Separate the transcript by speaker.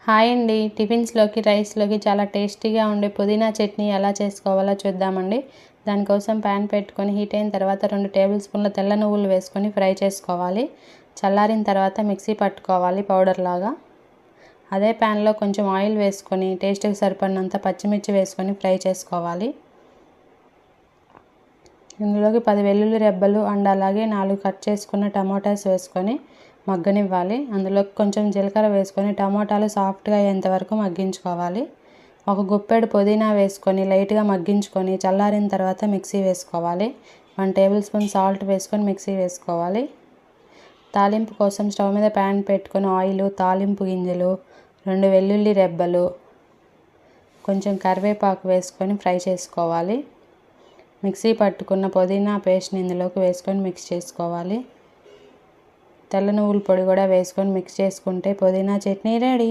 Speaker 1: Hi అండి. టిఫిన్స్‌లోకి, రైస్‌లోకి చాలా టేస్టీగా ఉండే పుదీనా చట్నీ ఎలా చేసుకోవాలో చూద్దామండి. దానికోసం ప్యాన్ పెట్టుకొని హీట్ అయిన తర్వాత 2 టేబుల్ స్పూన్ల తెల్ల నువ్వులు వేసుకొని ఫ్రై చేసుకోవాలి. చల్లారిన తర్వాత మిక్సీ పట్టుకోవాలి పౌడర్ లాగా. అదే ప్యాన్లో కొంచెం ఆయిల్ వేసుకొని టేస్ట్‌కి సరిపడినంత పచ్చిమిర్చి వేసుకొని ఫ్రై చేసుకోవాలి. ఇందులోకి 10 వెల్లుల్లి రెబ్బలు అండ్ అలాగే 4 కట్ చేసుకున్న టమాటాస్ వేసుకొని మగ్గనివ్వాలి. అందులోకి కొంచెం జీలకర్ర వేసుకొని టమాటాలు సాఫ్ట్గా అయ్యేంత వరకు మగ్గించుకోవాలి. ఒక గుప్పెడు పుదీనా వేసుకొని లైట్గా మగ్గించుకొని చల్లారిన తర్వాత మిక్సీ వేసుకోవాలి. 1 టేబుల్ స్పూన్ సాల్ట్ వేసుకొని మిక్సీ వేసుకోవాలి. తాలింపు కోసం స్టవ్ మీద ప్యాన్ పెట్టుకొని ఆయిల్, తాలింపు గింజలు, 2 వెల్లుల్లి రెబ్బలు, కొంచెం కరివేపాకు వేసుకొని ఫ్రై చేసుకోవాలి. మిక్సీ పట్టుకున్న పుదీనా పేస్ట్ని ఇందులోకి వేసుకొని మిక్స్ చేసుకోవాలి. తెల్ల నువ్వుల పొడి కూడా వేసుకొని మిక్స్ చేసుకుంటే పుదీనా చట్నీ రెడీ.